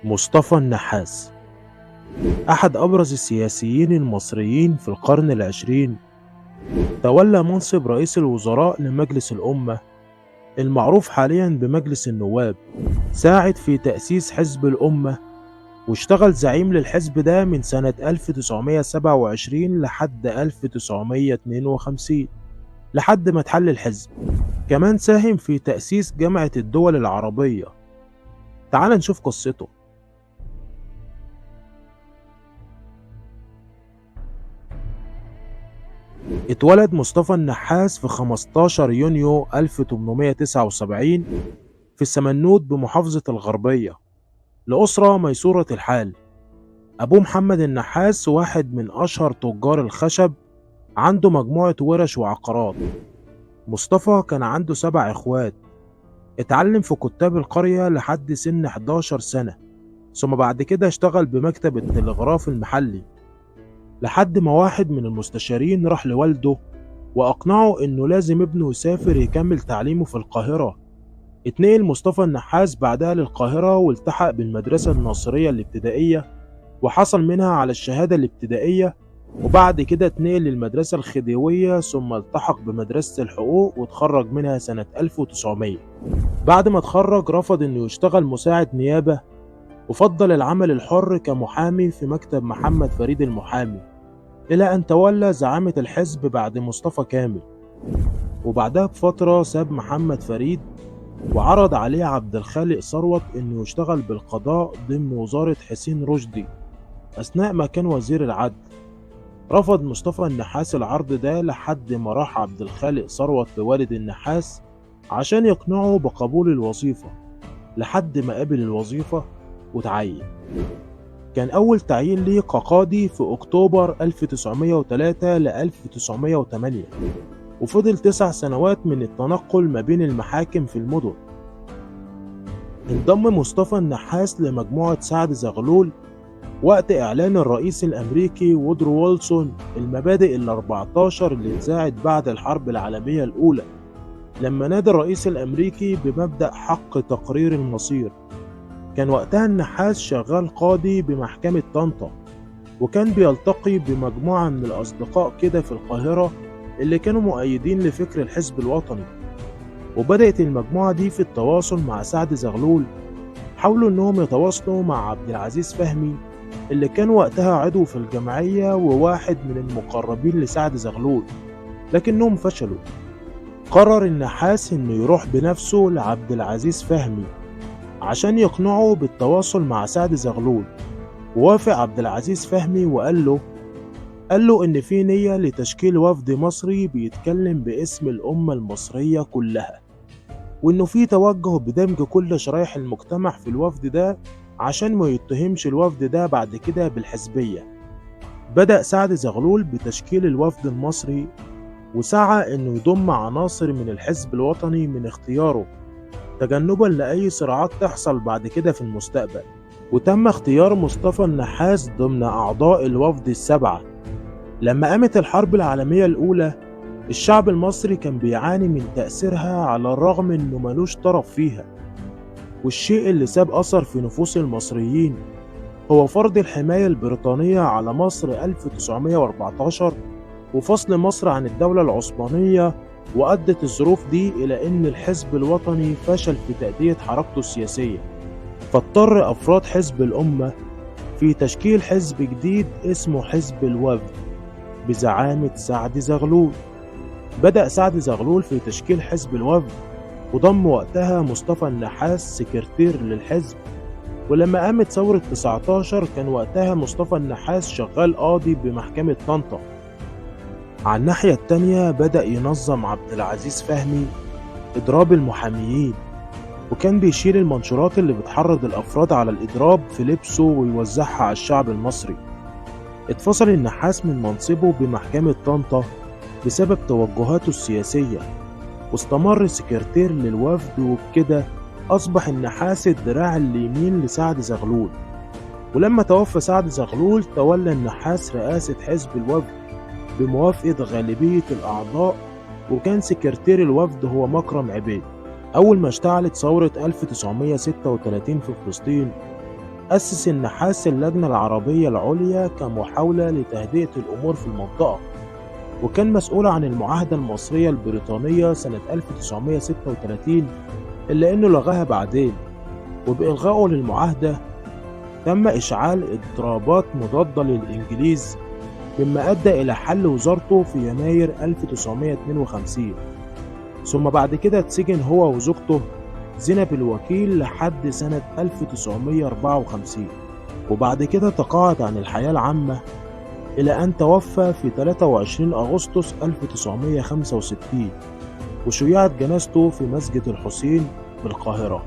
مصطفى النحاس أحد أبرز السياسيين المصريين في القرن العشرين. تولى منصب رئيس الوزراء لمجلس الأمة المعروف حاليا بمجلس النواب. ساعد في تأسيس حزب الأمة واشتغل زعيم للحزب ده من سنة 1927 لحد 1952 لحد ما اتحل الحزب. كمان ساهم في تأسيس جامعة الدول العربية. تعال نشوف قصته. اتولد مصطفى النحاس في 15 يونيو 1879 في السمنود بمحافظة الغربية لأسرة ميسورة الحال. أبوه محمد النحاس واحد من أشهر تجار الخشب، عنده مجموعة ورش وعقارات. مصطفى كان عنده 7 إخوات. اتعلم في كتاب القرية لحد سن 11 سنة، ثم بعد كده اشتغل بمكتب التلغراف المحلي لحد ما واحد من المستشارين راح لوالده وأقنعه إنه لازم ابنه يسافر يكمل تعليمه في القاهرة. اتنقل مصطفى النحاس بعدها للقاهرة والتحق بالمدرسة الناصرية الابتدائية وحصل منها على الشهادة الابتدائية، وبعد كده اتنقل للمدرسة الخديوية ثم التحق بمدرسة الحقوق وتخرج منها سنة 1900. بعد ما اتخرج رفض إنه يشتغل مساعد نيابة وفضل العمل الحر كمحامي في مكتب محمد فريد المحامي، إلى أن تولى زعامة الحزب بعد مصطفى كامل. وبعدها بفترة ساب محمد فريد وعرض عليه عبد الخالق ثروت إنه يشتغل بالقضاء ضمن وزارة حسين رشدي أثناء ما كان وزير العدل. رفض مصطفى النحاس العرض ده لحد ما راح عبد الخالق ثروت لوالد النحاس عشان يقنعه بقبول الوظيفة، لحد ما قبل الوظيفة وتعين. كان أول تعيين ليه كقاضي في أكتوبر 1903 ل 1908، وفضل 9 سنوات من التنقل ما بين المحاكم في المدن. انضم مصطفى النحاس لمجموعة سعد زغلول وقت إعلان الرئيس الأمريكي وودرو ويلسون المبادئ ال14 اللي اتذاعت بعد الحرب العالمية الأولى، لما نادى الرئيس الأمريكي بمبدأ حق تقرير المصير. كان وقتها النحاس شغال قاضي بمحكمة طنطا، وكان بيلتقي بمجموعة من الأصدقاء كده في القاهرة اللي كانوا مؤيدين لفكر الحزب الوطني. وبدأت المجموعة دي في التواصل مع سعد زغلول. حاولوا إنهم يتواصلوا مع عبد العزيز فهمي اللي كان وقتها عضو في الجمعية وواحد من المقربين لسعد زغلول، لكنهم فشلوا. قرر النحاس إنه يروح بنفسه لعبد العزيز فهمي عشان يقنعه بالتواصل مع سعد زغلول. ووافق عبد العزيز فهمي وقال له إن في نية لتشكيل وفد مصري بيتكلم باسم الأمة المصرية كلها، وإنه في توجه بدمج كل شرائح المجتمع في الوفد ده عشان ما يتهمش الوفد ده بعد كده بالحزبية. بدأ سعد زغلول بتشكيل الوفد المصري، وسعى إنه يضم عناصر من الحزب الوطني من اختياره تجنبا لأي صراعات تحصل بعد كده في المستقبل. وتم اختيار مصطفى النحاس ضمن أعضاء الوفد ال7. لما قامت الحرب العالمية الأولى الشعب المصري كان بيعاني من تأثيرها على الرغم إنه ملوش طرف فيها، والشيء اللي ساب أثر في نفوس المصريين هو فرض الحماية البريطانية على مصر 1914 وفصل مصر عن الدولة العثمانية. وأدت الظروف دي إلى أن الحزب الوطني فشل في تأدية حركته السياسية، فاضطر أفراد حزب الأمة في تشكيل حزب جديد اسمه حزب الوفد بزعامة سعد زغلول. بدأ سعد زغلول في تشكيل حزب الوفد، وضم وقتها مصطفى النحاس سكرتير للحزب. ولما قامت ثورة 19 كان وقتها مصطفى النحاس شغال قاضي بمحكمة طنطا. على الناحية التانية بدأ ينظم عبد العزيز فهمي إضراب المحاميين، وكان بيشيل المنشورات اللي بتحرض الأفراد على الإضراب في لبسه ويوزعها على الشعب المصري. اتفصل النحاس من منصبه بمحكمة طنطا بسبب توجهاته السياسية، واستمر سكرتير للوفد، وبكده أصبح النحاس الدراع اليمين لسعد زغلول. ولما توفى سعد زغلول تولى النحاس رئاسة حزب الوفد بموافقة غالبية الأعضاء، وكان سكرتير الوفد هو مكرم عبيد. أول ما اشتعلت ثورة 1936 في فلسطين أسس النحاس اللجنة العربية العليا كمحاولة لتهدئة الأمور في المنطقة، وكان مسؤول عن المعاهدة المصرية البريطانية سنة 1936 إلا إنه لغاها بعدين. وبإلغائه للمعاهدة تم إشعال إضرابات مضادة للإنجليز، مما أدى إلى حل وزارته في يناير 1952. ثم بعد كده اتسجن هو وزوجته زينب الوكيل لحد سنة 1954، وبعد كده تقاعد عن الحياة العامة إلى أن توفى في 23 أغسطس 1965، وشيعت جنازته في مسجد الحسين بالقاهرة.